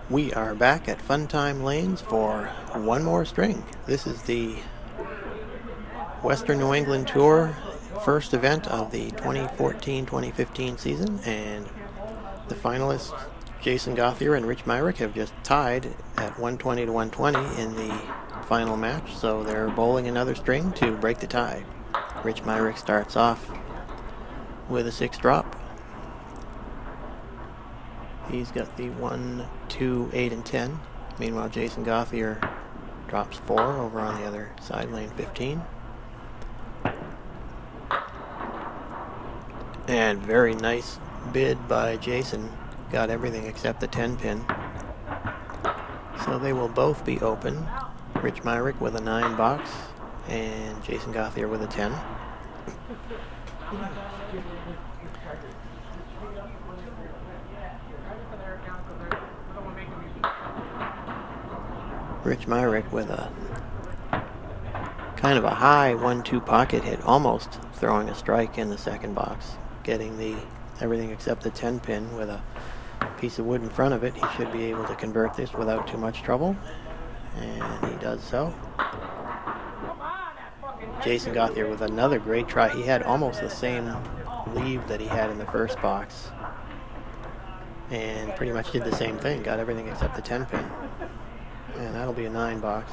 We are back at Fun Time Lanes for one more string. This is the Western New England Tour first event of the 2014-2015 season, and the finalists Jason Gauthier and Rich Myrick have just tied at 120 to 120 in the final match, so they're bowling another string to break the tie. Rich Myrick starts off with a 6 drop. He's got the 1, 2, 8, and 10. Meanwhile, Jason Gauthier drops 4 over on the other side, lane 15. And very nice bid by Jason. Got everything except the 10 pin. So they will both be open. Rich Myrick with a 9 box and Jason Gauthier with a 10. Rich Myrick with a kind of a high 1-2 pocket hit, almost throwing a strike in the second box, getting the everything except the 10 pin with a piece of wood in front of it. He should be able to convert this without too much trouble, and he does so. Jason Gauthier with another great try. He had almost the same leave that he had in the first box, and pretty much did the same thing, got everything except the 10 pin. And that'll be a 9 box.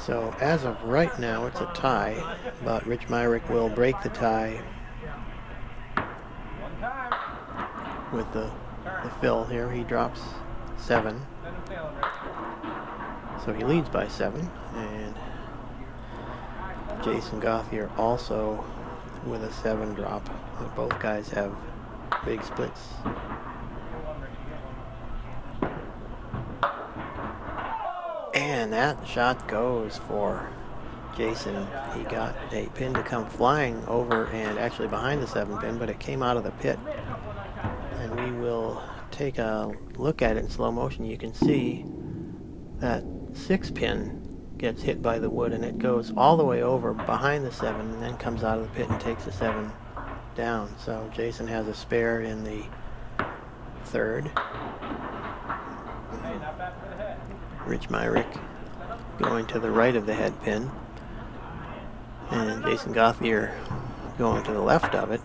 So as of right now, it's a tie, but Rich Myrick will break the tie with the fill here. He drops 7. So he leads by 7, and Jason Gauthier also with a 7 drop. Both guys have big splits. And that shot goes for Jason. He got a pin to come flying over and actually behind the 7 pin, but it came out of the pit. And we will take a look at it in slow motion. You can see that 6 pin gets hit by the wood, and it goes all the way over behind the 7 and then comes out of the pit and takes the 7 down. So Jason has a spare in the 3rd. Rich Myrick going to the right of the head pin, and Jason Gauthier going to the left of it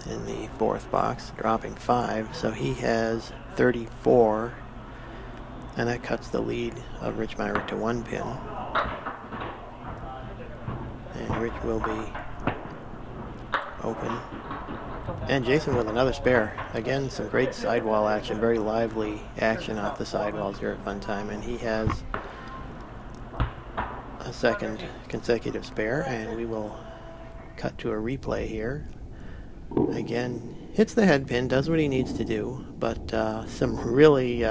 in the 4th box, dropping 5. So he has 34, and that cuts the lead of Rich Myrick to 1 pin. And Rich will be open. And Jason with another spare. Again, some great sidewall action, very lively action off the sidewalls here at Fun Time. And he has a 2nd consecutive spare, and we will cut to a replay here. Again, hits the head pin, does what he needs to do, but some really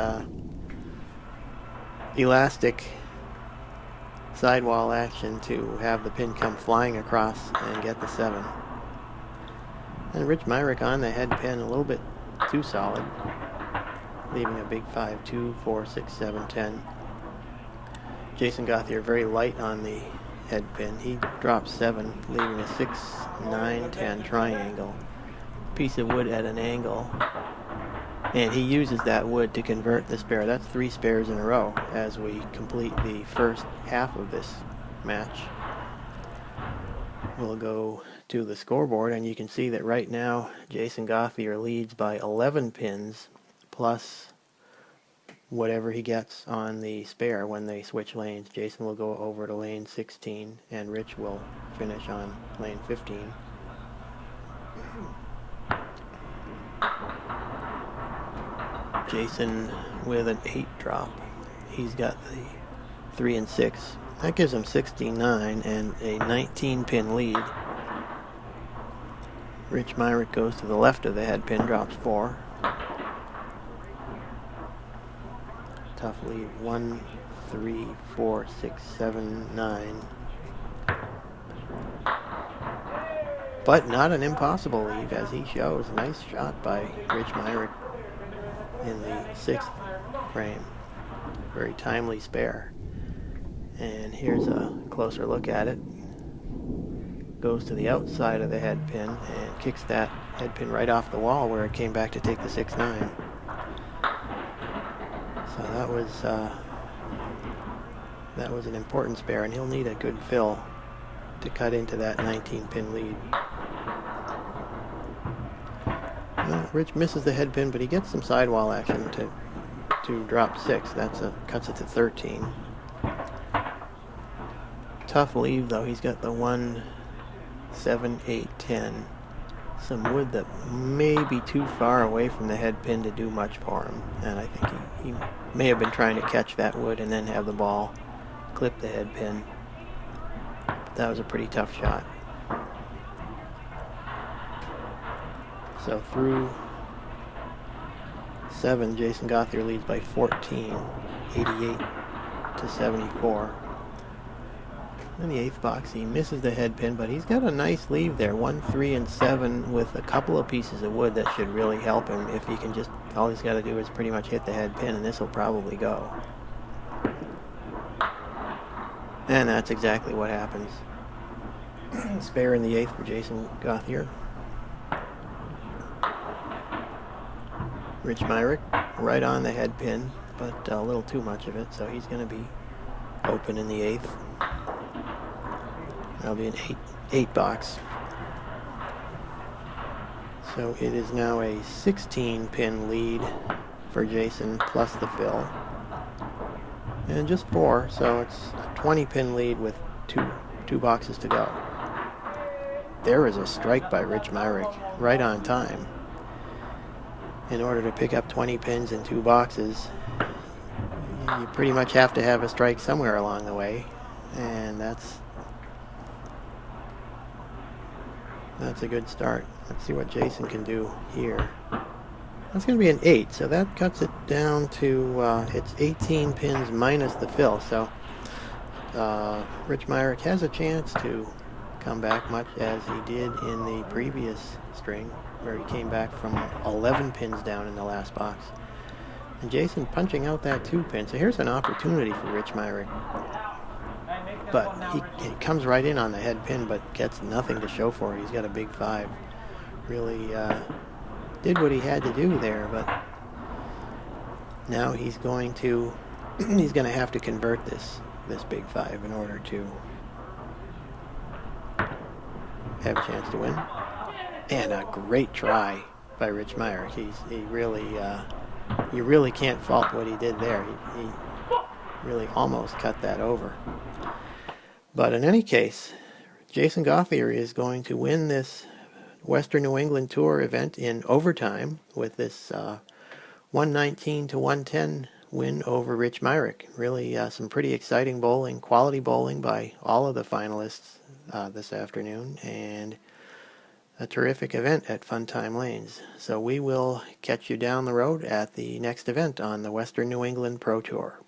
elastic sidewall action to have the pin come flying across and get the 7. And Rich Myrick on the head pin a little bit too solid, leaving a big 5, 2, 4, 6, 7, 10. Jason Gauthier very light on the head pin. He drops 7, leaving a 6, 9, 10 triangle. Piece of wood at an angle. And he uses that wood to convert the spare. That's 3 spares in a row as we complete the first half of this match. We'll go to the scoreboard, and you can see that right now Jason Gauthier leads by 11 pins plus whatever he gets on the spare when they switch lanes. Jason will go over to lane 16, and Rich will finish on lane 15. Jason with an 8 drop. He's got the 3 and 6. That gives him 69 and a 19 pin lead. Rich Myrick goes to the left of the head pin, drops 4. Tough lead. 1, 3, 4, 6, 7, 9. But not an impossible lead, as he shows. Nice shot by Rich Myrick in the 6th frame. Very timely spare. And here's a closer look at it. Goes to the outside of the head pin and kicks that head pin right off the wall where it came back to take the 6-9. So that was an important spare, and he'll need a good fill to cut into that 19-pin lead. Well, Rich misses the head pin, but he gets some sidewall action to drop 6. Cuts it to 13. Tough leave, though. He's got the 1, 7, 8, 10. Some wood that may be too far away from the head pin to do much for him. And I think he may have been trying to catch that wood and then have the ball clip the head pin. But that was a pretty tough shot. So through 7, Jason Gauthier leads by 14, 88 to 74. In the 8th box, he misses the head pin, but he's got a nice leave there, 1, 3, and 7, with a couple of pieces of wood that should really help him if he can just, all he's got to do is pretty much hit the head pin, and this will probably go. And that's exactly what happens. Spare in the 8th for Jason Gauthier. Rich Myrick right on the head pin, but a little too much of it, so he's going to be open in the 8th. That'll be an 8 box. So it is now a 16-pin lead for Jason plus the fill. And just 4, so it's a 20-pin lead with two boxes to go. There is a strike by Rich Myrick right on time. In order to pick up 20 pins in 2 boxes, you pretty much have to have a strike somewhere along the way, and that's a good start. Let's see what Jason can do here. That's going to be an 8, so that cuts it down to it's 18 pins minus the fill. So Rich Myrick has a chance to come back, much as he did in the previous string, where he came back from 11 pins down in the last box. And Jason punching out that 2 pin. So here's an opportunity for Rich Myrick. But he comes right in on the head pin, but gets nothing to show for it. He's got a big 5. Really did what he had to do there, but now he's going to have to convert this big 5 in order to have a chance to win. And a great try by Rich Myrick. He really you really can't fault what he did there. He really almost cut that over. But in any case, Jason Gauthier is going to win this Western New England Tour event in overtime with this 119 to 110 win over Rich Myrick. Really some pretty exciting bowling, quality bowling by all of the finalists this afternoon, and a terrific event at Fun Time Lanes. So we will catch you down the road at the next event on the Western New England Pro Tour.